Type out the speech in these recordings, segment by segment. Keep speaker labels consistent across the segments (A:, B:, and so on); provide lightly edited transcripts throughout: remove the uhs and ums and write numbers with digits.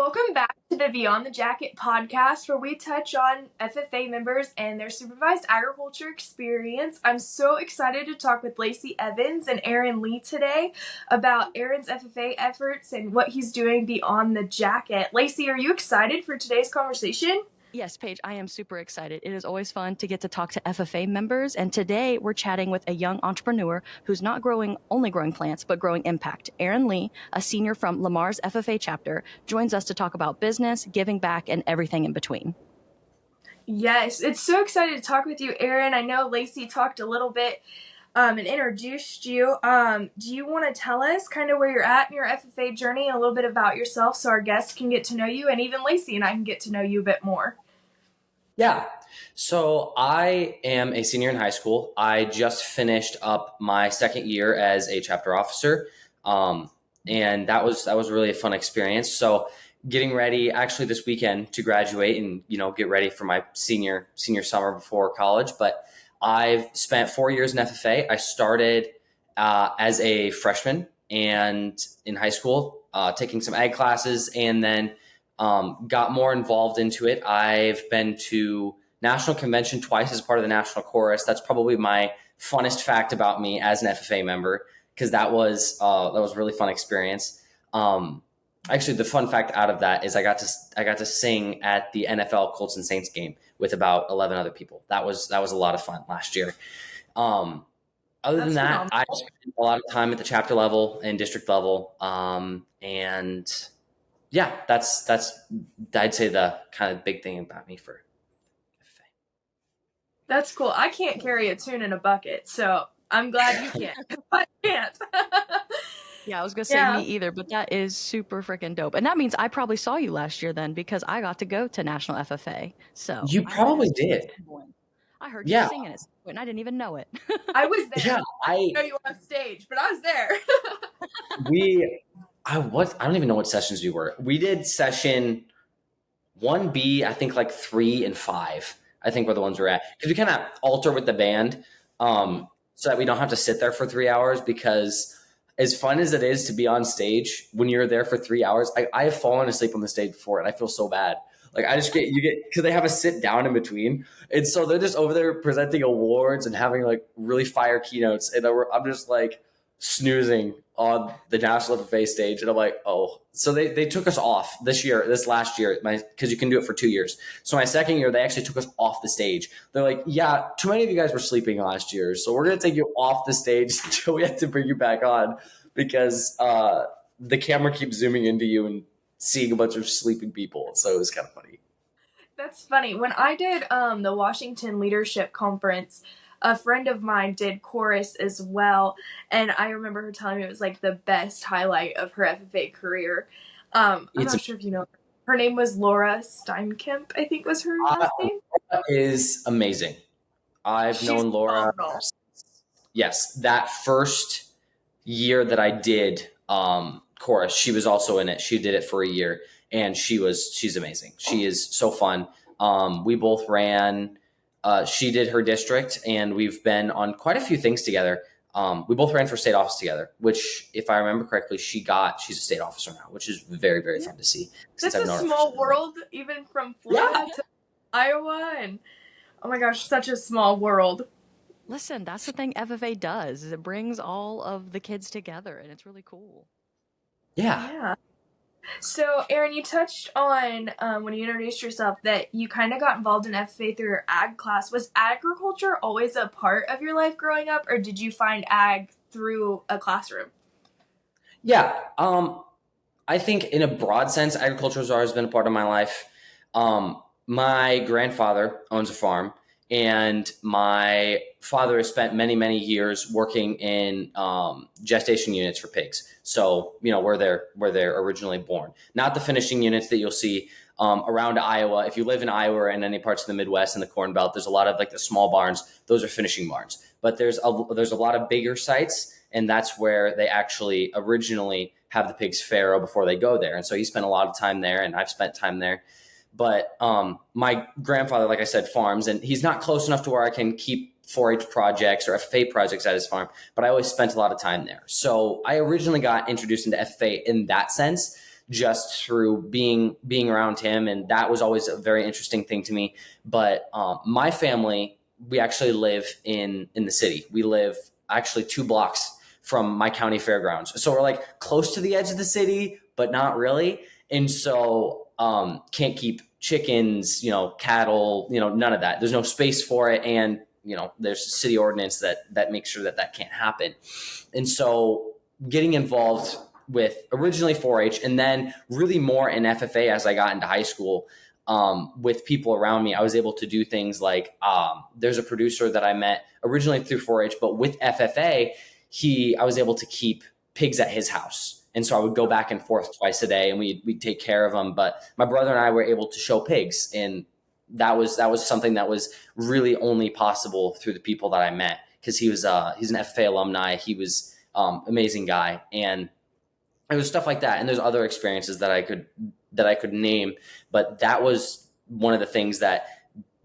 A: Welcome back to the Beyond the Jacket podcast, where we touch on FFA members and their supervised agriculture experience. I'm so excited to talk with Lacey Evans and Aaron Lee today about Aaron's FFA efforts and what he's doing beyond the jacket. Lacey, are you excited for today's conversation?
B: Yes, Paige, I am super excited. It is always fun to get to talk to FFA members, and today we're chatting with a young entrepreneur who's not only growing plants, but growing impact. Aaron Lee, a senior from Lamar's FFA chapter, joins us to talk about business, giving back, and everything in between.
A: Yes, it's so excited to talk with you, Aaron. I know Lacey talked a little bit and introduced you. Do you want to tell us kind of where you're at in your FFA journey and a little bit about yourself so our guests can get to know you, and even Lacey and I can get to know you a bit more?
C: Yeah. So I am a senior in high school. I just finished up my second year as a chapter officer. And that was really a fun experience. So getting ready actually this weekend to graduate and, get ready for my senior summer before college. But I've spent 4 years in FFA. I started as a freshman and in high school, taking some ag classes, and then got more involved into it. I've been to national convention twice as part of the national chorus. That's probably my funnest fact about me as an FFA member, because that was a really fun experience. Actually, the fun fact out of that is I got to sing at the NFL Colts and Saints game with about 11 other people. That was a lot of fun last year. Other than that, I spent a lot of time at the chapter level and district level, and yeah, that's I'd say the kind of big thing about me for FFA.
A: That's cool. I can't carry a tune in a bucket, so I'm glad you can. I can't.
B: Yeah, I was going to say me either, but that is super freaking dope. And that means I probably saw you last year then, because I got to go to National FFA. So
C: you probably did.
B: I heard you singing it, and I didn't even know it.
A: I was there.
C: Yeah,
A: I didn't know you were on stage, but I was there.
C: I don't even know what sessions we were. We did session 1B, I think like 3 and 5, I think were the ones we're at. Because we kind of alter with the band so that we don't have to sit there for 3 hours, because as fun as it is to be on stage, when you're there for 3 hours, I have fallen asleep on the stage before and I feel so bad. Like because they have a sit down in between. And so they're just over there presenting awards and having like really fire keynotes. And I'm just like snoozing on the National FFA stage. And I'm like, oh, so they took us off this last year, because you can do it for 2 years. So my second year, they actually took us off the stage. They're like, yeah, too many of you guys were sleeping last year, so we're going to take you off the stage until we have to bring you back on, because the camera keeps zooming into you and seeing a bunch of sleeping people. So it was kind of funny.
A: That's funny. When I did the Washington Leadership Conference, a friend of mine did chorus as well, and I remember her telling me it was like the best highlight of her FFA career. I'm not sure if you know her name was Laura Steinkemp, I think was her last name.
C: Laura is amazing. She's known Laura. Phenomenal. Yes, that first year that I did chorus, she was also in it. She did it for a year, and she's amazing. She is so fun. We both ran. She did her district, and we've been on quite a few things together. We both ran for state office together, which, if I remember correctly, she's a state officer now, which is very, very fun to see.
A: It's a small world, even from Florida to Iowa, and oh my gosh, such a small world.
B: Listen, that's the thing FFA does, is it brings all of the kids together, and it's really cool.
A: Yeah. So, Aaron, you touched on, when you introduced yourself, that you kind of got involved in FFA through your ag class. Was agriculture always a part of your life growing up, or did you find ag through a classroom?
C: Yeah. I think in a broad sense, agriculture has always been a part of my life. My grandfather owns a farm, and my father has spent many, many years working in gestation units for pigs. So, where they're originally born. Not the finishing units that you'll see around Iowa. If you live in Iowa or in any parts of the Midwest and the Corn Belt, there's a lot of like the small barns. Those are finishing barns. But there's a lot of bigger sites, and that's where they actually originally have the pigs farrow before they go there. And so he spent a lot of time there, and I've spent time there. But my grandfather, like I said, farms, and he's not close enough to where I can keep 4-H projects or FFA projects at his farm, but I always spent a lot of time there. So I originally got introduced into FFA in that sense, just through being around him. And that was always a very interesting thing to me. But my family, we actually live in the city. We live actually 2 blocks from my county fairgrounds. So we're like close to the edge of the city, but not really. And so can't keep chickens, cattle, none of that. There's no space for it. And, there's a city ordinance that makes sure that can't happen. And so getting involved with originally 4-H and then really more in FFA as I got into high school, with people around me, I was able to do things like there's a producer that I met originally through 4-H, but with FFA, I was able to keep pigs at his house. And so I would go back and forth twice a day and we'd take care of them. But my brother and I were able to show pigs. And that was something that was really only possible through the people that I met, because he's an FFA alumni. He was amazing guy. And it was stuff like that. And there's other experiences that I could name, but that was one of the things that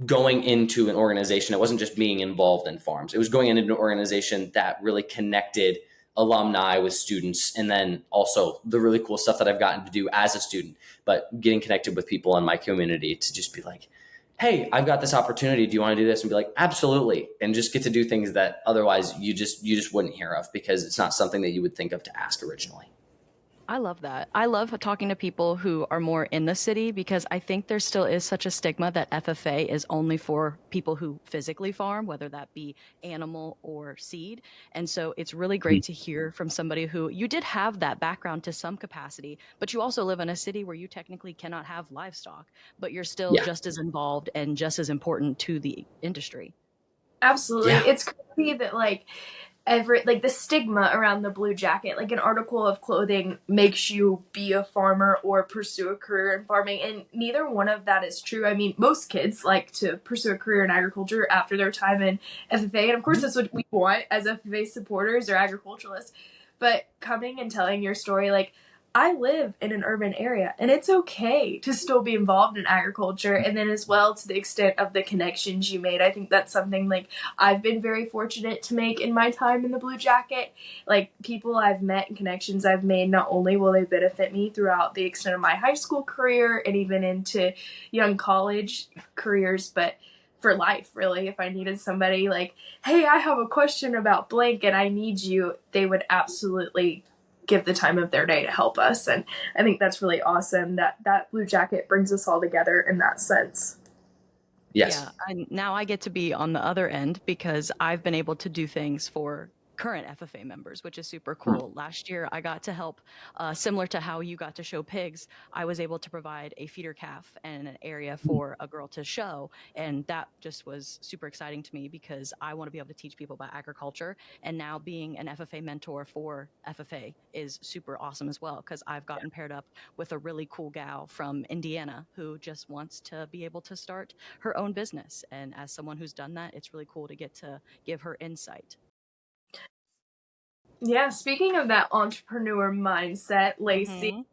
C: going into an organization, it wasn't just being involved in farms. It was going into an organization that really connected alumni with students, and then also the really cool stuff that I've gotten to do as a student, but getting connected with people in my community to just be like, hey, I've got this opportunity. Do you want to do this? And be like, absolutely. And just get to do things that otherwise you just wouldn't hear of, because it's not something that you would think of to ask originally.
B: I love that. I love talking to people who are more in the city, because I think there still is such a stigma that FFA is only for people who physically farm, whether that be animal or seed. And so it's really great to hear from somebody who you did have that background to some capacity, but you also live in a city where you technically cannot have livestock, but you're still just as involved and just as important to the industry.
A: Absolutely. Yeah. It's crazy that the stigma around the blue jacket, like an article of clothing makes you be a farmer or pursue a career in farming, and neither one of that is true. I mean, most kids like to pursue a career in agriculture after their time in FFA, and of course that's what we want as FFA supporters or agriculturalists. But coming and telling your story, I live in an urban area, and it's okay to still be involved in agriculture. And then as well, to the extent of the connections you made, I think that's something I've been very fortunate to make in my time in the Blue Jacket. People I've met and connections I've made, not only will they benefit me throughout the extent of my high school career and even into young college careers, but for life, really. If I needed somebody hey, I have a question about blank and I need you, they would absolutely give the time of their day to help us. And I think that's really awesome that Blue Jacket brings us all together in that sense.
C: Yes.
B: Yeah. And now I get to be on the other end, because I've been able to do things for current FFA members, which is super cool. Last year, I got to help, similar to how you got to show pigs, I was able to provide a feeder calf and an area for a girl to show. And that just was super exciting to me, because I want to be able to teach people about agriculture. And now being an FFA mentor for FFA is super awesome as well, because I've gotten paired up with a really cool gal from Indiana who just wants to be able to start her own business. And as someone who's done that, it's really cool to get to give her insight.
A: Yeah, speaking of that entrepreneur mindset, Lacey,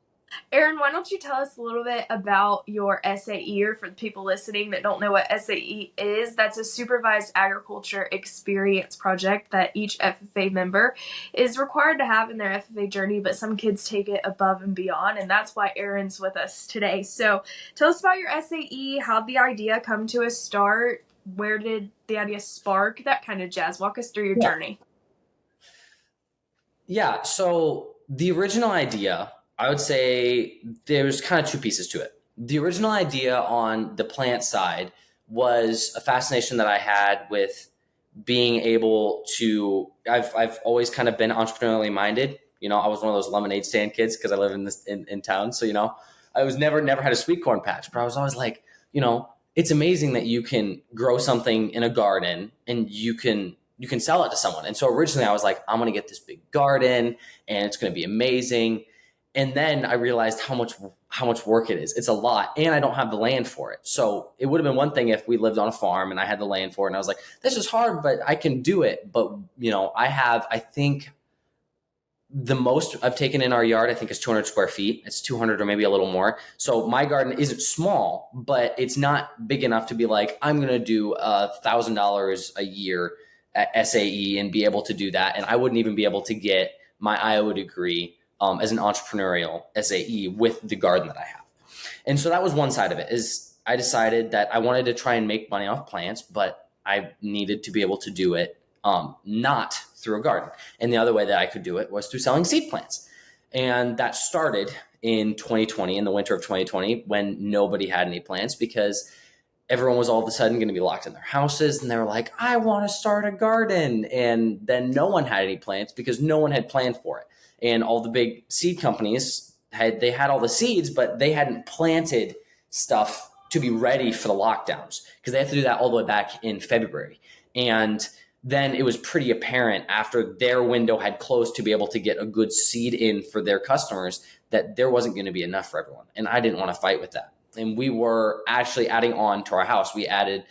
A: Erin, why don't you tell us a little bit about your SAE, or for the people listening that don't know what SAE is? That's a supervised agriculture experience project that each FFA member is required to have in their FFA journey, but some kids take it above and beyond, and that's why Erin's with us today. So tell us about your SAE, how'd the idea come to a start, where did the idea spark, that kind of jazz. Walk us through your journey.
C: Yeah, so the original idea, I would say there's kind of 2 pieces to it. The original idea on the plant side was a fascination that I had with being able to, I've always kind of been entrepreneurially minded. I was one of those lemonade stand kids because I live in town. So, I was never had a sweet corn patch, but I was always like, it's amazing that you can grow something in a garden and you can sell it to someone. And so originally I was like, I'm going to get this big garden and it's going to be amazing. And then I realized how much work it is. It's a lot, and I don't have the land for it. So it would have been one thing if we lived on a farm and I had the land for it and I was like, this is hard, but I can do it. But I think the most I've taken in our yard, I think, is 200 square feet. It's 200 or maybe a little more. So my garden isn't small, but it's not big enough to be like, I'm going to do $1,000 a year at SAE and be able to do that. And I wouldn't even be able to get my Iowa degree as an entrepreneurial SAE with the garden that I have. And so that was one side of it, is I decided that I wanted to try and make money off plants, but I needed to be able to do it not through a garden. And the other way that I could do it was through selling seed plants. And that started in 2020, in the winter of 2020, when nobody had any plants, because everyone was all of a sudden going to be locked in their houses, and they were like, I want to start a garden. And then no one had any plants because no one had planned for it. And all the big seed companies had all the seeds, but they hadn't planted stuff to be ready for the lockdowns, because they have to do that all the way back in February. And then it was pretty apparent after their window had closed to be able to get a good seed in for their customers that there wasn't going to be enough for everyone. And I didn't want to fight with that. And we were actually adding on to our house. We added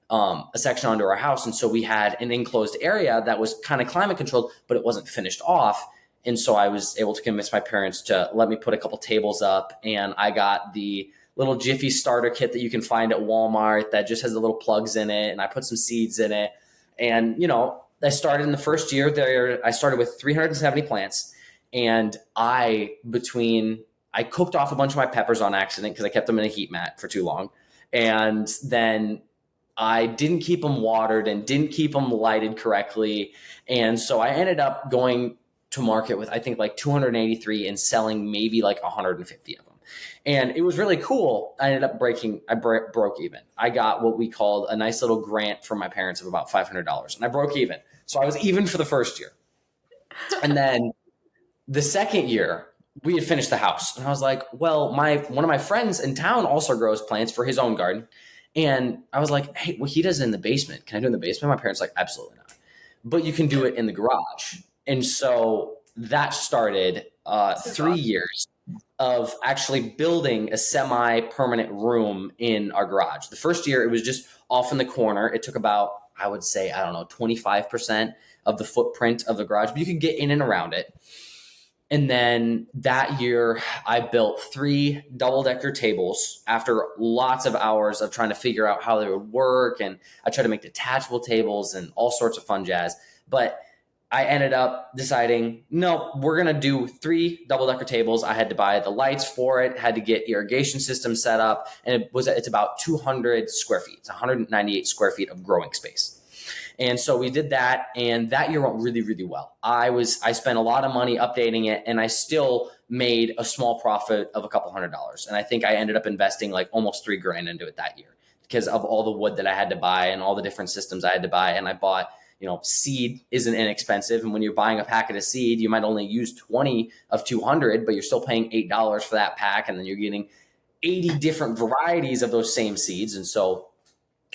C: a section onto our house. And so we had an enclosed area that was kind of climate controlled, but it wasn't finished off. And so I was able to convince my parents to let me put a couple tables up. And I got the little Jiffy starter kit that you can find at Walmart that just has the little plugs in it. And I put some seeds in it. And, I started in the first year there. I started with 370 plants. And I cooked off a bunch of my peppers on accident because I kept them in a heat mat for too long. And then I didn't keep them watered and didn't keep them lighted correctly. And so I ended up going to market with, I think, like 283 and selling maybe like 150 of them. And it was really cool. I ended up broke even. I got what we called a nice little grant from my parents of about $500, and I broke even. So I was even for the first year. And then the second year, we had finished the house, and I was like, well, one of my friends in town also grows plants for his own garden. And I was like, hey, well, he does it in the basement. Can I do it in the basement? My parents were like, absolutely not. But you can do it in the garage. And so that started 3 years of actually building a semi-permanent room in our garage. The first year, it was just off in the corner. It took about, I would say, 25% of the footprint of the garage, but you could get in and around it. And then that year, I built 3 double-decker tables after lots of hours of trying to figure out how they would work. And I tried to make detachable tables and all sorts of fun jazz. But I ended up deciding, no, we're going to do 3 double-decker tables. I had to buy the lights for it, had to get irrigation system set up. And it's about 200 square feet. It's 198 square feet of growing space. And so we did that, and that year went really, really well. I spent a lot of money updating it, and I still made a small profit of a couple $100. And I think I ended up investing like almost $3,000 into it that year because of all the wood that I had to buy and all the different systems I had to buy. And I bought, seed isn't inexpensive. And when you're buying a packet of seed, you might only use 20 of 200, but you're still paying $8 for that pack. And then you're getting 80 different varieties of those same seeds. And so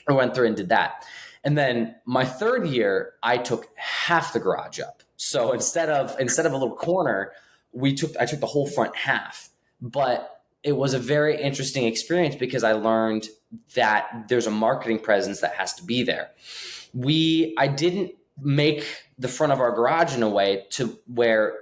C: I went through and did that. And then my third year, I took half the garage up. So instead of a little corner, I took the whole front half. But it was a very interesting experience because I learned that there's a marketing presence that has to be there. I didn't make the front of our garage in a way to where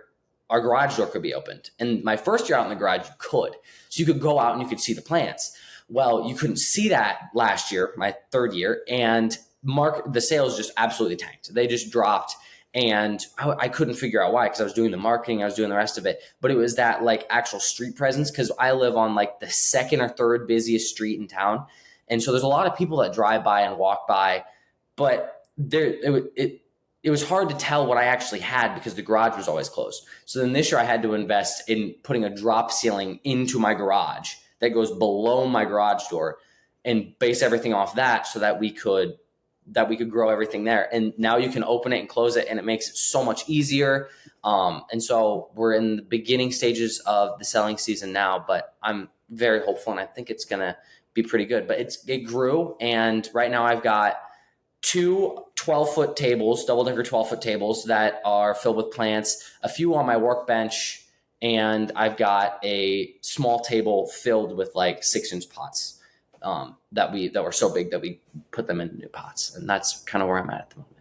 C: our garage door could be opened. And my first year out in the garage, you could. So you could go out and you could see the plants. Well, you couldn't see that last year, my third year, and the sales just absolutely tanked. They just dropped, and I couldn't figure out why, because I was doing the marketing, I was doing the rest of it. But it was that like actual street presence, because I live on like the second or third busiest street in town. And so there's a lot of people that drive by and walk by, but it was hard to tell what I actually had because the garage was always closed. So then this year I had to invest in putting a drop ceiling into my garage that goes below my garage door and base everything off that so that we could grow everything there. And now you can open it and close it, and it makes it so much easier. And so we're in the beginning stages of the selling season now, but I'm very hopeful, and I think it's going to be pretty good. But it grew, and right now I've got 2 12-foot tables, double-decker 12-foot tables that are filled with plants, a few on my workbench, and I've got a small table filled with like 6-inch pots that were so big that we put them in new pots. And that's kind of where I'm at the moment.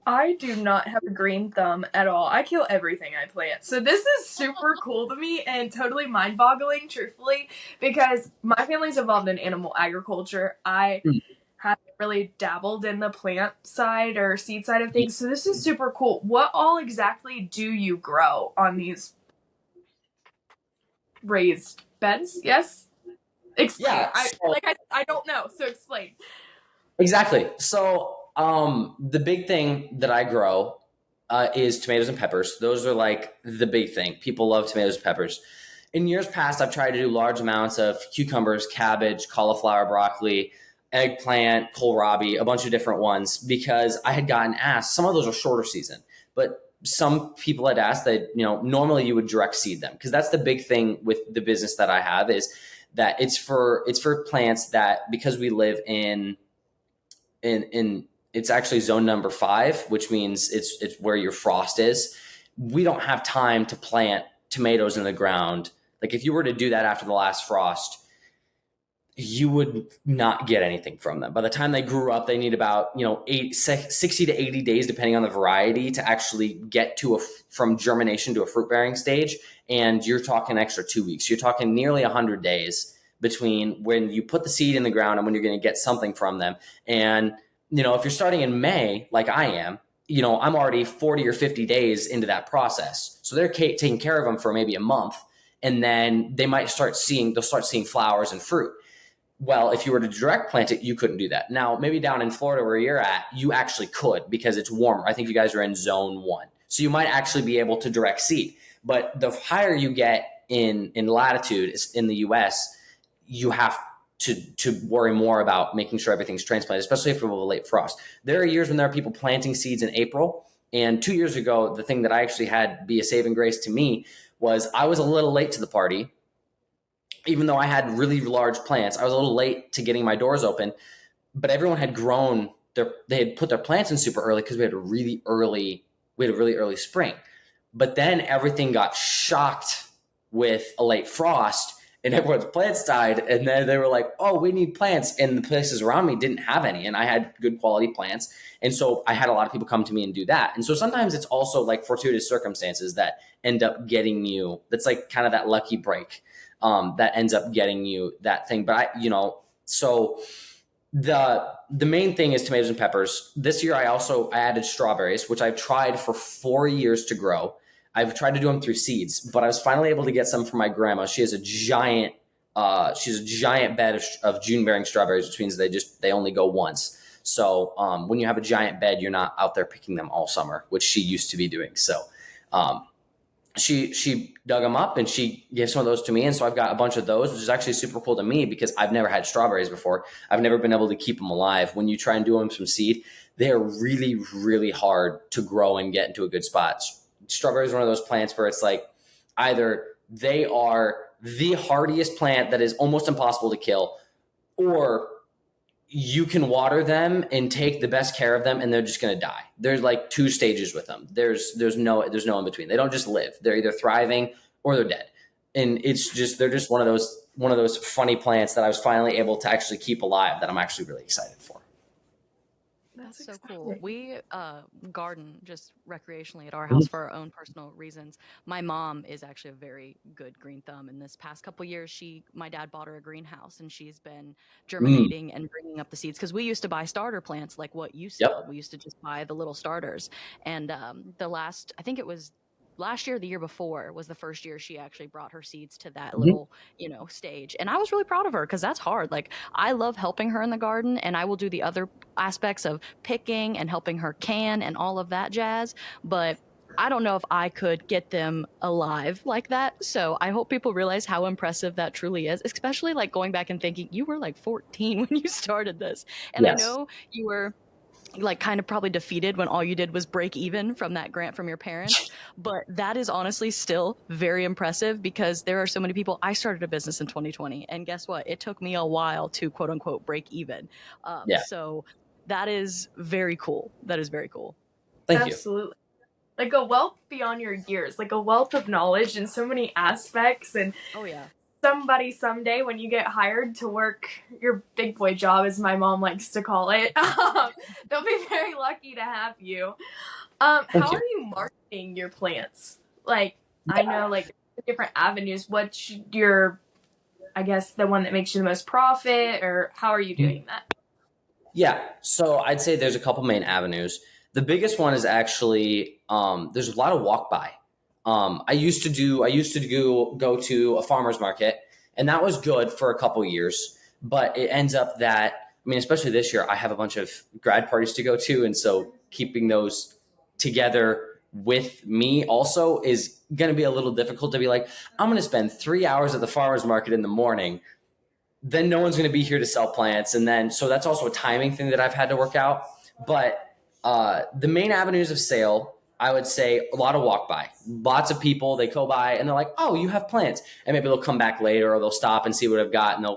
A: I do not have a green thumb at all. I kill everything I plant. So this is super cool to me and totally mind-boggling, truthfully, because my family's involved in animal agriculture. I haven't really dabbled in the plant side or seed side of things. So this is super cool. What all exactly do you grow on these raised beds. Yes. Explain.
C: Yeah.
A: I don't know. So explain.
C: Exactly. So the big thing that I grow is tomatoes and peppers. Those are like the big thing. People love tomatoes and peppers. In years past, I've tried to do large amounts of cucumbers, cabbage, cauliflower, broccoli, eggplant, kohlrabi, a bunch of different ones because I had gotten asked. Some of those are shorter season, but some people had asked that, normally you would direct seed them because that's the big thing with the business that I have is that it's for plants that because we live in it's actually zone number 5, which means it's where your frost is. We don't have time to plant tomatoes in the ground. Like if you were to do that after the last frost, you would not get anything from them. By the time they grew up, they need about 60 to 80 days, depending on the variety, to actually get to from germination to a fruit bearing stage. And you're talking extra 2 weeks. You're talking nearly 100 days between when you put the seed in the ground and when you're going to get something from them. And if you're starting in May, like I am, I'm already 40 or 50 days into that process. So they're taking care of them for maybe a month, and then they'll start seeing flowers and fruit. Well, if you were to direct plant it, you couldn't do that. Now, maybe down in Florida where you're at, you actually could because it's warmer. I think you guys are in zone 1. So you might actually be able to direct seed. But the higher you get in latitude in the US, you have to worry more about making sure everything's transplanted, especially if we have a late frost. There are years when there are people planting seeds in April. And 2 years ago, the thing that I actually had be a saving grace to me was I was a little late to the party. Even though I had really large plants, I was a little late to getting my doors open, but everyone had grown they had put their plants in super early because we had a really early spring. But then everything got shocked with a late frost and everyone's plants died. And then they were like, oh, we need plants. And the places around me didn't have any. And I had good quality plants. And so I had a lot of people come to me and do that. And so sometimes it's also like fortuitous circumstances that end up getting you, that's like kind of that lucky break. That ends up getting you that thing. But so the main thing is tomatoes and peppers. This year I added strawberries, which I've tried for 4 years to grow. I've tried to do them through seeds, but I was finally able to get some from my grandma. She has a giant bed of June bearing strawberries, which means they only go once. So when you have a giant bed, you're not out there picking them all summer, which she used to be doing. So she dug them up and she gave some of those to me. And so I've got a bunch of those, which is actually super cool to me because I've never had strawberries before. I've never been able to keep them alive. When you try and do them from seed, they're really, really hard to grow and get into a good spot. Strawberries are one of those plants where it's like either they are the hardiest plant that is almost impossible to kill, or you can water them and take the best care of them and they're just going to die. There's like 2 stages with them. There's no in between. They don't just live. They're either thriving or they're dead. And they're just one of those funny plants that I was finally able to actually keep alive that I'm actually really excited for.
B: That's so cool. We garden just recreationally at our house for our own personal reasons. My mom is actually a very good green thumb. In this past couple years, my dad bought her a greenhouse and she's been germinating and bringing up the seeds. Because we used to buy starter plants like what you said. Yep. We used to just buy the little starters. And I think it was last year, the year before was the first year she actually brought her seeds to that little, stage. And I was really proud of her because that's hard. Like I love helping her in the garden and I will do the other aspects of picking and helping her can and all of that jazz. But I don't know if I could get them alive like that. So I hope people realize how impressive that truly is, especially like going back and thinking you were like 14 when you started this. And yes. I know you were like kind of probably defeated when all you did was break even from that grant from your parents. But that is honestly still very impressive because there are so many people. I started a business in 2020 and guess what? It took me a while to quote unquote break even. So that is very cool. That is very cool.
C: Thank you.
A: Absolutely. Like a wealth beyond your years, like a wealth of knowledge in so many aspects. And
B: oh yeah.
A: Somebody someday when you get hired to work your big boy job, as my mom likes to call it, they'll be very lucky to have you. How are you marketing your plants? Like, I know like different avenues. What's your, I guess, the one that makes you the most profit, or how are you doing that?
C: Yeah, so I'd say there's a couple main avenues. The biggest one is actually there's a lot of walk by. I used to go to a farmer's market, and that was good for a couple years, but it ends up that, I mean, especially this year, I have a bunch of grad parties to go to. And so keeping those together with me also is going to be a little difficult to be like, I'm going to spend 3 hours at the farmer's market in the morning. Then no one's going to be here to sell plants. And then, so that's also a timing thing that I've had to work out. But the main avenues of sale, I would say a lot of walk by. Lots of people, they go by and they're like, oh, you have plants. And maybe they'll come back later, or they'll stop and see what I've got, and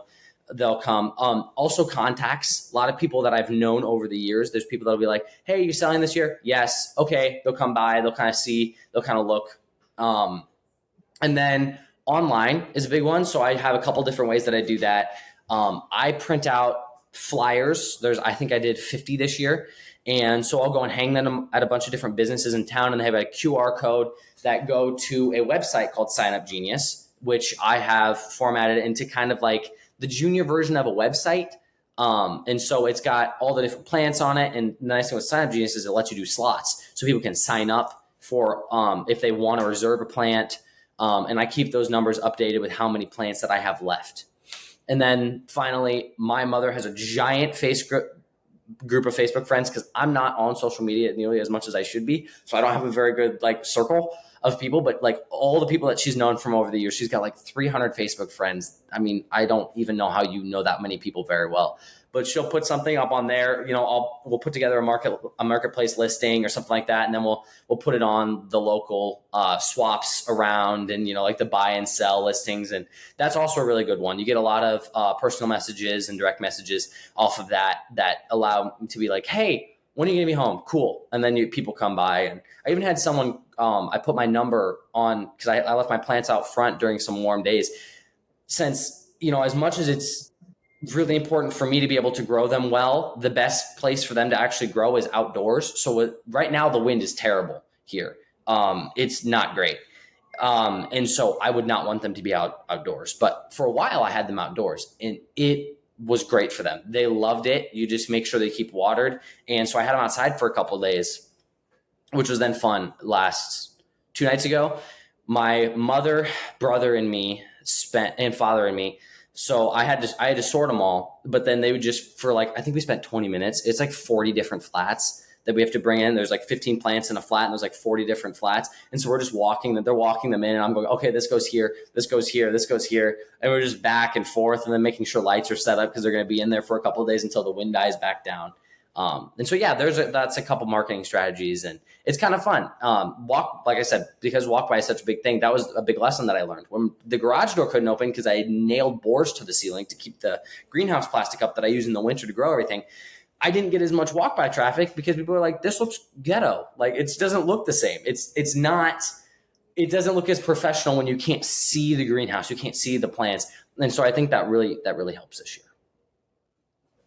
C: they'll come. Also contacts, a lot of people that I've known over the years. There's people that'll be like, hey, you selling this year? Yes. Okay. They'll come by, they'll kind of see, they'll kind of look. And then online is a big one. So I have a couple different ways that I do that. I print out flyers. I think I did 50 this year. And so I'll go and hang them at a bunch of different businesses in town, and they have a QR code that go to a website called Sign Up Genius, which I have formatted into kind of like the junior version of a website. And so it's got all the different plants on it. And the nice thing with Sign Up Genius is it lets you do slots. So people can sign up for if they want to reserve a plant. And I keep those numbers updated with how many plants that I have left. And then finally, my mother has a giant group of Facebook friends, because I'm not on social media nearly as much as I should be. So I don't have a very good like circle of people, but like all the people that she's known from over the years, she's got like 300 Facebook friends. I mean, I don't even know how you know that many people very well, but she'll put something up on there. We'll put together a marketplace listing or something like that. And then we'll put it on the local swaps around, and, like the buy and sell listings. And that's also a really good one. You get a lot of personal messages and direct messages off of that allow me to be like, hey, when are you going to be home? Cool. And then people come by. And I even had someone, I put my number on, because I left my plants out front during some warm days. Since, as much as it's really important for me to be able to grow them well, the best place for them to actually grow is outdoors. So right now the wind is terrible here. It's not great. And so I would not want them to be outdoors. But for a while I had them outdoors, and it was great for them. They loved it. You just make sure they keep watered. And so I had them outside for a couple of days, which was then fun. Last 2 nights ago, my mother, brother, and father and me. So I had to sort them all, but then they would just, for like, I think we spent 20 minutes. It's like 40 different flats that we have to bring in. There's like 15 plants in a flat, and there's like 40 different flats. And so we're just they're walking them in, and I'm going, okay, this goes here, this goes here, this goes here. And we're just back and forth, and then making sure lights are set up, because they're going to be in there for a couple of days until the wind dies back down. And so, yeah, that's a couple marketing strategies, and it's kind of fun. Like I said, because walk by is such a big thing, that was a big lesson that I learned. When the garage door couldn't open because I had nailed boards to the ceiling to keep the greenhouse plastic up that I use in the winter to grow everything, I didn't get as much walk by traffic, because people were like, this looks ghetto. Like, it doesn't look the same. It doesn't look as professional when you can't see the greenhouse, you can't see the plants. And so I think that really helps this year.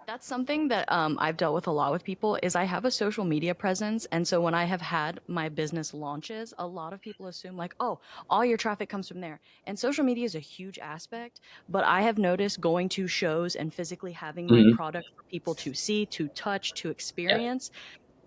B: That's something that I've dealt with a lot with people, is I have a social media presence. And so when I have had my business launches, a lot of people assume like, oh, all your traffic comes from there. And social media is a huge aspect. But I have noticed going to shows and physically having my product for people to see, to touch, to experience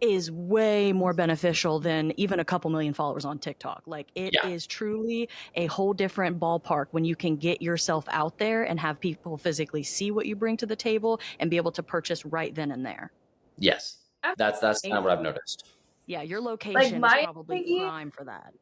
B: is way more beneficial than even a couple million followers on TikTok. Like, it is truly a whole different ballpark when you can get yourself out there and have people physically see what you bring to the table and be able to purchase right then and there.
C: Yes. That's kind of what I've noticed.
B: Yeah, your location is probably prime for that.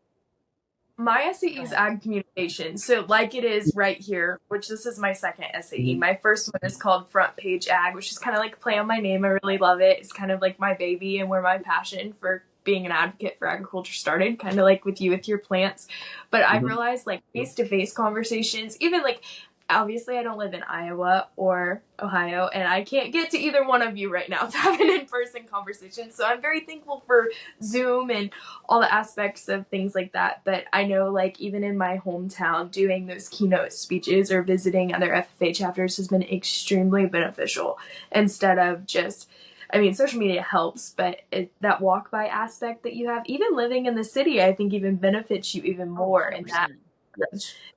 A: My SAE is ag communication. So like it is right here, which this is my second SAE. My first one is called Front Page Ag, which is kind of like play on my name. I really love it. It's kind of like my baby, and where my passion for being an advocate for agriculture started, kind of like with you with your plants. But I've realized like face-to-face conversations, even like, obviously I don't live in Iowa or Ohio, and I can't get to either one of you right now to have an in-person conversation. So I'm very thankful for Zoom and all the aspects of things like that. But I know like even in my hometown, doing those keynote speeches or visiting other FFA chapters has been extremely beneficial, instead of just, I mean, social media helps, but that walk-by aspect that you have, even living in the city, I think even benefits you even more in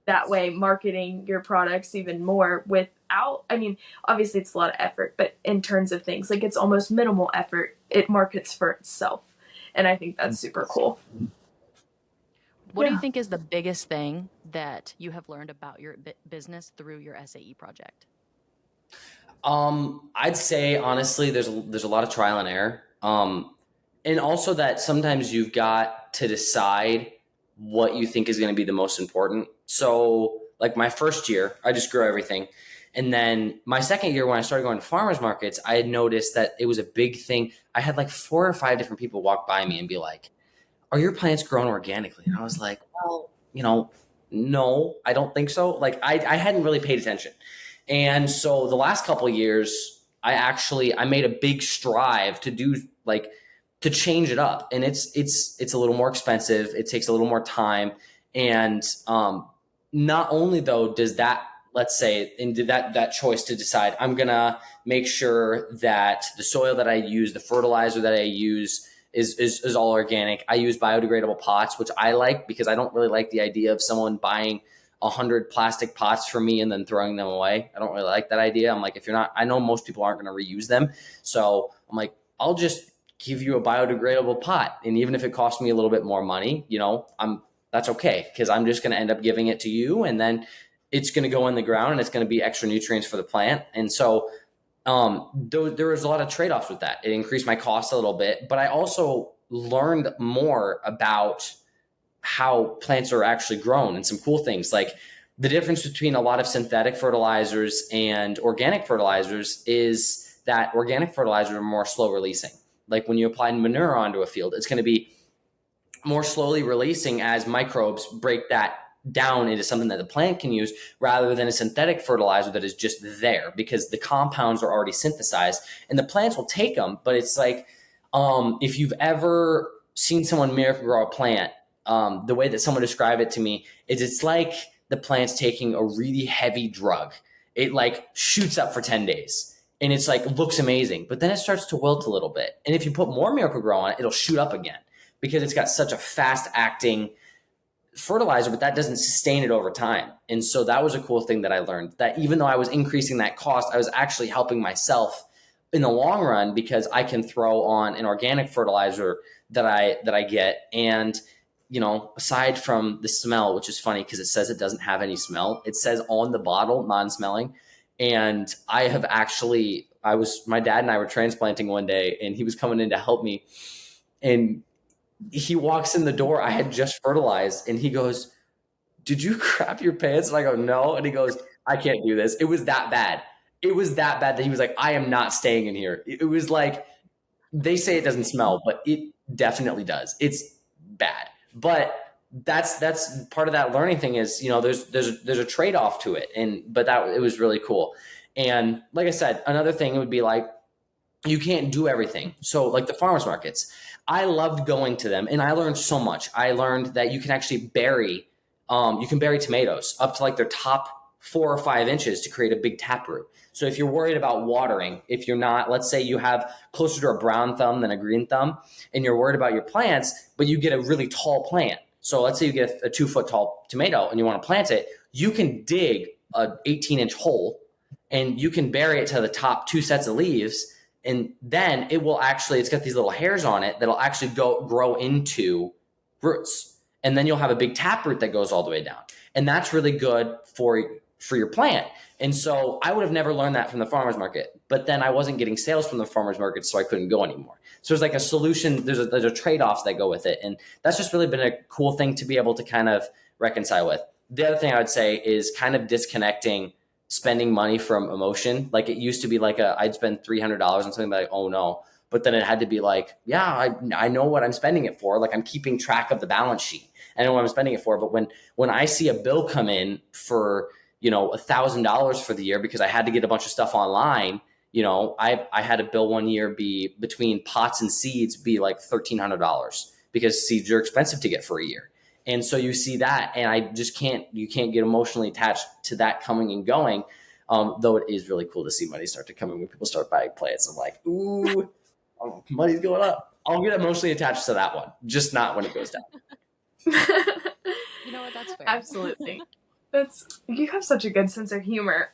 A: that way, marketing your products even more without, I mean, obviously it's a lot of effort, but in terms of things, like it's almost minimal effort. It markets for itself. And I think that's super cool.
B: What do you think is the biggest thing that you have learned about your business through your SAE project?
C: I'd say honestly, there's a lot of trial and error. And also that sometimes you've got to decide what you think is going to be the most important. So like my first year, I just grew everything. And then my second year, when I started going to farmers markets, I had noticed that it was a big thing. I had like 4 or 5 different people walk by me and be like, are your plants grown organically? And I was like, well, no, I don't think so. Like I hadn't really paid attention. And so the last couple of years, I made a big strive to do like to change it up. And it's a little more expensive. It takes a little more time. And not only though does that, let's say, and did that choice to decide I'm gonna make sure that the soil that I use, the fertilizer that I use is all organic. I use biodegradable pots, which I like because I don't really like the idea of someone buying 100 plastic pots from me and then throwing them away. I don't really like that idea. I'm like, if you're not, I know most people aren't going to reuse them. So I'm like, I'll just give you a biodegradable pot. And even if it costs me a little bit more money, that's okay. Cause I'm just going to end up giving it to you. And then it's going to go in the ground and it's going to be extra nutrients for the plant. And so there was a lot of trade-offs with that. It increased my cost a little bit, but I also learned more about how plants are actually grown and some cool things like the difference between a lot of synthetic fertilizers and organic fertilizers is that organic fertilizers are more slow releasing. Like when you apply manure onto a field, it's going to be more slowly releasing as microbes break that down into something that the plant can use rather than a synthetic fertilizer that is just there because the compounds are already synthesized and the plants will take them. But it's like, if you've ever seen someone miracle grow a plant, the way that someone described it to me is it's like the plant's taking a really heavy drug. It like shoots up for 10 days and it's like, looks amazing, but then it starts to wilt a little bit. And if you put more Miracle Grow on it, it'll shoot up again because it's got such a fast acting fertilizer, but that doesn't sustain it over time. And so that was a cool thing that I learned, that even though I was increasing that cost, I was actually helping myself in the long run because I can throw on an organic fertilizer that I get. And, aside from the smell, which is funny because it says it doesn't have any smell, it says on the bottle, non-smelling. And I have actually, my dad and I were transplanting one day and he was coming in to help me. And he walks in the door. I had just fertilized and he goes, did you crap your pants? And I go, no. And he goes, I can't do this. It was that bad. It was that bad that he was like, I am not staying in here. It was like, they say it doesn't smell, but it definitely does. It's bad. But that's part of that learning thing is, there's a trade-off to it. But it was really cool. And like I said, another thing would be like, you can't do everything. So like the farmers markets, I loved going to them and I learned so much. I learned that you can actually bury tomatoes up to like their top 4 or 5 inches to create a big taproot. So if you're worried about watering, if you're not, let's say you have closer to a brown thumb than a green thumb and you're worried about your plants, but you get a really tall plant. So let's say you get a 2-foot tall tomato and you want to plant it, you can dig an 18-inch hole and you can bury it to the top 2 sets of leaves. And then it's got these little hairs on it that'll actually grow into roots. And then you'll have a big taproot that goes all the way down. And that's really good for your plant. And so I would have never learned that from the farmer's market, but then I wasn't getting sales from the farmer's market, so I couldn't go anymore. So there's like a solution, there's a trade-offs that go with it. And that's just really been a cool thing to be able to kind of reconcile with. The other thing I would say is kind of disconnecting spending money from emotion. Like it used to be like I'd spend $300 on something like, oh no. But then it had to be like, yeah, I know what I'm spending it for. Like I'm keeping track of the balance sheet. I know what I'm spending it for. But when I see a bill come in for, $1,000 for the year because I had to get a bunch of stuff online, I had a bill one year be between pots and seeds be like $1,300 because seeds are expensive to get for a year. And so you see that, and you can't get emotionally attached to that coming and going. Though it is really cool to see money start to come in when people start buying plants. I'm like, ooh, money's going up. I'll get emotionally attached to that one, just not when it goes down.
B: You know what? That's fair.
A: Absolutely. You have such a good sense of humor.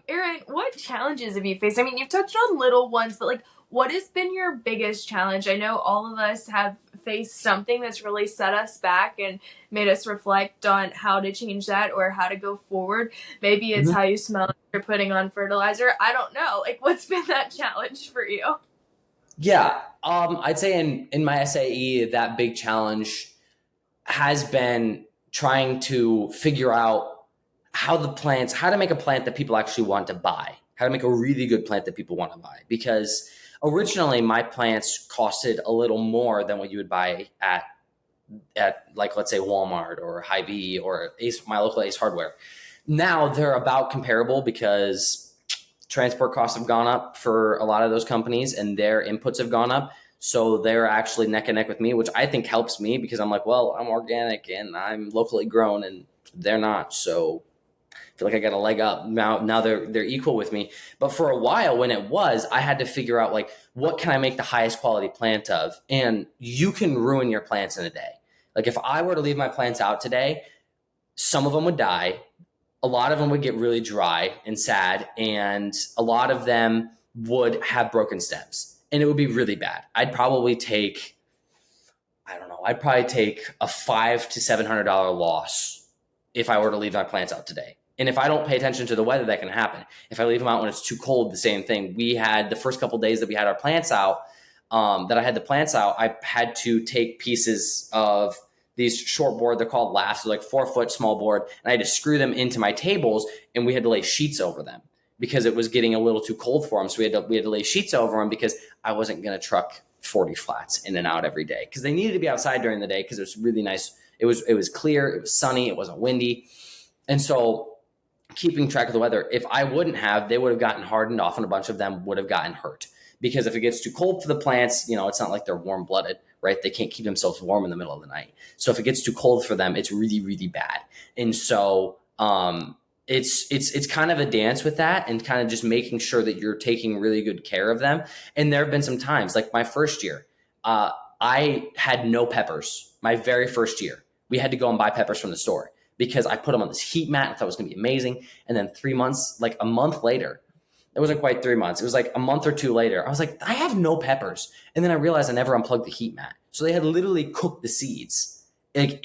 A: Erin, what challenges have you faced? I mean, you've touched on little ones, but like, what has been your biggest challenge? I know all of us have faced something that's really set us back and made us reflect on how to change that or how to go forward. Maybe it's how you smell you're putting on fertilizer. I don't know. Like, what's been that challenge for you?
C: Yeah. I'd say in my SAE, that big challenge has been trying to figure out how to make a plant that people actually want to buy, how to make a really good plant that people want to buy. Because originally my plants costed a little more than what you would buy at like, let's say Walmart or Hy-Vee or my local Ace Hardware. Now they're about comparable because transport costs have gone up for a lot of those companies and their inputs have gone up. So they're actually neck and neck with me, which I think helps me because I'm like, well, I'm organic and I'm locally grown and they're not. So I feel like I got a leg up. Now they're equal with me. But for a while when it was, I had to figure out like, what can I make the highest quality plant of? And you can ruin your plants in a day. Like if I were to leave my plants out today, some of them would die. A lot of them would get really dry and sad, and a lot of them would have broken stems, and it would be really bad. I'd probably take a $500 to $700 loss if I were to leave my plants out today. And if I don't pay attention to the weather, that can happen. If I leave them out when it's too cold, the same thing. We had the first couple of days that we had our plants out, I had to take pieces of these short board, they're called lafts, like 4-foot small board, and I had to screw them into my tables, and we had to lay sheets over them because it was getting a little too cold for them. So we had to lay sheets over them because I wasn't going to truck 40 flats in and out every day because they needed to be outside during the day because it was really nice. It was clear, it was sunny, it wasn't windy. And so keeping track of the weather, if I wouldn't have, they would have gotten hardened off and a bunch of them would have gotten hurt. Because if it gets too cold for the plants, it's not like they're warm-blooded, right? They can't keep themselves warm in the middle of the night. So if it gets too cold for them, it's really, really bad. And so it's kind of a dance with that and kind of just making sure that you're taking really good care of them. And there have been some times, like my first year, I had no peppers. My very first year, we had to go and buy peppers from the store because I put them on this heat mat and thought it was going to be amazing. And then 3 months, like a month later, it wasn't quite 3 months. It was like a month or two later. I was like, I have no peppers. And then I realized I never unplugged the heat mat. So they had literally cooked the seeds. They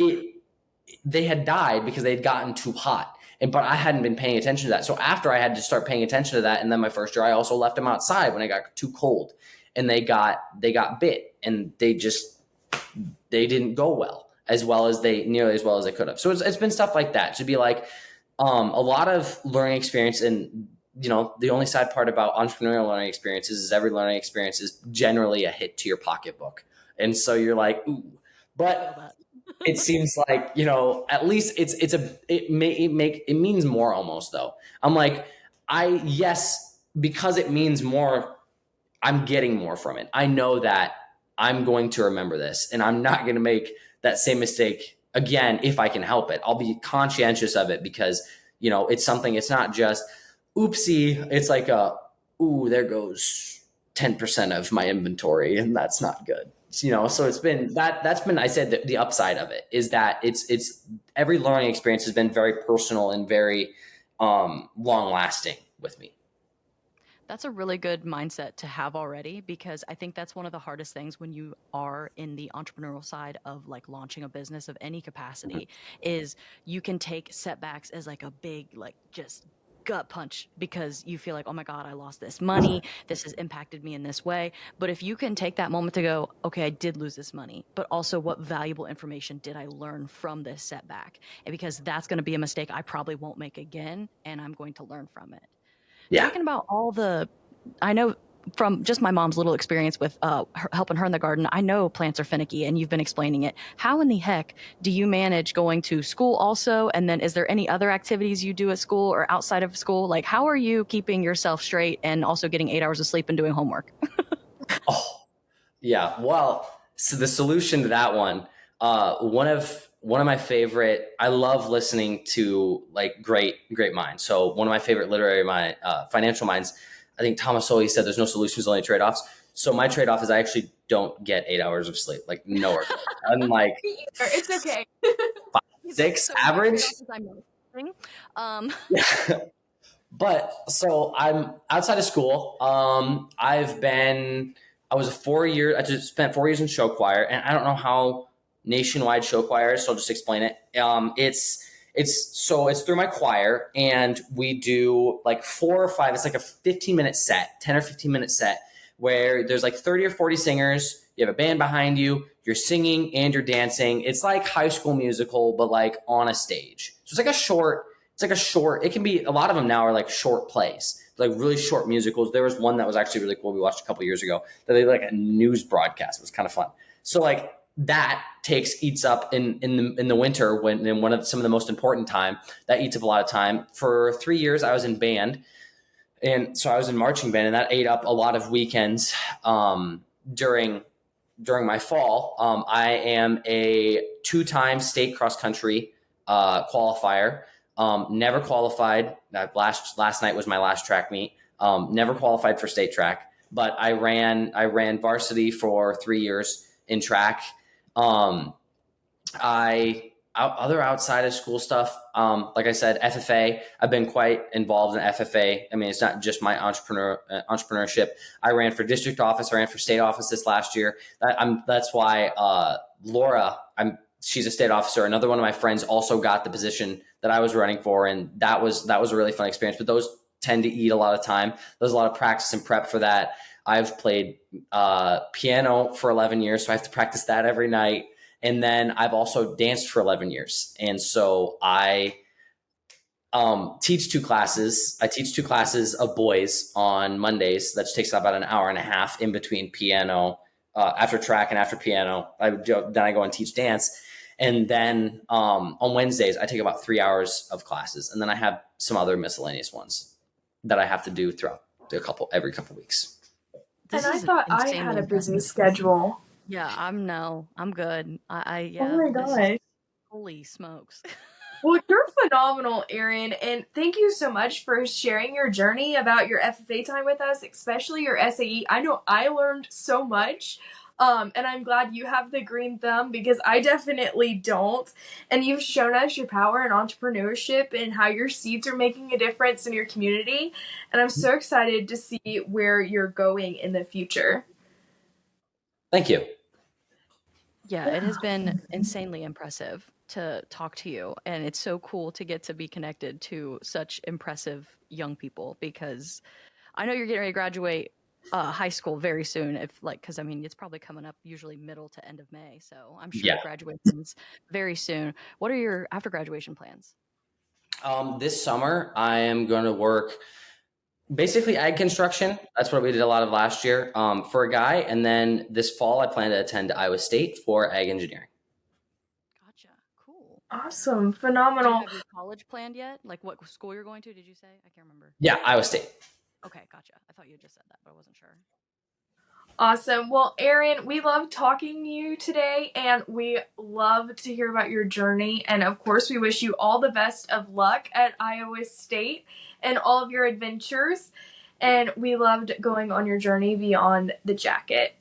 C: had died because they had gotten too hot. But I hadn't been paying attention to that. So after I had to start paying attention to that, and then my first year, I also left them outside when it got too cold. And they got bit. And they didn't go nearly as well as they could have. So it's been stuff like that. To be like a lot of learning experience. And the only sad part about entrepreneurial learning experiences is every learning experience is generally a hit to your pocketbook. And so you're like, ooh, but it seems like, at least it means more almost though. I'm like, because it means more, I'm getting more from it. I know that I'm going to remember this and I'm not going to make that same mistake again if I can help it. I'll be conscientious of it because, it's not just, oopsie, it's like there goes 10% of my inventory and that's not good. So it's been that's been, I said the upside of it is that it's every learning experience has been very personal and very long lasting with me.
B: That's a really good mindset to have already, because I think that's one of the hardest things when you are in the entrepreneurial side of like launching a business of any capacity is you can take setbacks as like a big, like just gut punch because you feel like, oh my God, I lost this money. This has impacted me in this way. But if you can take that moment to go, okay, I did lose this money, but also what valuable information did I learn from this setback? And because that's going to be a mistake I probably won't make again, and I'm going to learn from it.
C: Yeah.
B: Talking about I know from just my mom's little experience with helping her in the garden, I know plants are finicky and you've been explaining it. How in the heck do you manage going to school also? And then is there any other activities you do at school or outside of school? Like, how are you keeping yourself straight and also getting 8 hours of sleep and doing homework?
C: Oh, yeah. Well, so the solution to that one, one of my favorite, I love listening to like great minds. So one of my favorite financial minds, I think Thomas Sowell said there's no solutions, only trade-offs. So my trade-off is I actually don't get 8 hours of sleep, like nowhere. I'm like,
A: it's okay.
C: 6 average. But so I'm outside of school. I I was 4 years. I just spent 4 years in show choir, and I don't know how nationwide show choir is, so I'll just explain it. It's through my choir, and we do like 4 or 5. It's like a 15-minute set, 10 or 15-minute set, where there's like 30 or 40 singers. You have a band behind you. You're singing and you're dancing. It's like High School Musical, but like on a stage. So it's like a short. It's like a short. It can be, a lot of them now are like short plays, like really short musicals. There was one that was actually really cool. We watched a couple years ago that they like a news broadcast. It was kind of fun. So like that eats up in the winter, when in some of the most important time, that eats up a lot of time. For 3 years, I was in band, and so I was in marching band, and that ate up a lot of weekends during my fall. I am a 2-time state cross country qualifier. Never qualified. Last night was my last track meet. Never qualified for state track, but I ran varsity for 3 years in track. Other outside of school stuff, like I said, FFA. I've been quite involved in FFA. I mean, it's not just my entrepreneurship. I ran for district office. I ran for state office this last year. That's why Laura, she's a state officer. Another one of my friends also got the position that I was running for, and that was a really fun experience. But those tend to eat a lot of time. There's a lot of practice and prep for that. I've played piano for 11 years, so I have to practice that every night. And then I've also danced for 11 years. And so I teach 2 classes. I teach 2 classes of boys on Mondays. That takes about an hour and a half in between piano, after track and after piano. Then I go and teach dance. And then on Wednesdays, I take about 3 hours of classes. And then I have some other miscellaneous ones that I have to do throughout every couple weeks.
A: And I thought I had a busy schedule.
B: Yeah, I'm good. Yeah.
A: Oh my gosh.
B: Holy smokes.
A: Well, you're phenomenal, Erin, and thank you so much for sharing your journey about your FFA time with us, especially your SAE. I know I learned so much, and I'm glad you have the green thumb, because I definitely don't. And you've shown us your power in entrepreneurship and how your seeds are making a difference in your community. And I'm so excited to see where you're going in the future.
C: Thank you.
B: Yeah, it has been insanely impressive to talk to you, and it's so cool to get to be connected to such impressive young people, because I know you're getting ready to graduate high school very soon, because I mean, it's probably coming up usually middle to end of May, so I'm sure graduation's very soon. What are your after graduation plans?
C: This summer I am going to work basically ag construction. That's what we did a lot of last year for a guy. And then this fall, I plan to attend Iowa State for ag engineering.
B: Gotcha. Cool.
A: Awesome. Phenomenal.
B: Do you have your college planned yet? Like what school you're going to, did you say? I can't remember.
C: Yeah, Iowa State.
B: Okay, gotcha. I thought you had just said that, but I wasn't sure.
A: Awesome. Well, Erin, we love talking to you today, and we love to hear about your journey. And of course, we wish you all the best of luck at Iowa State and all of your adventures. And we loved going on your journey beyond the jacket.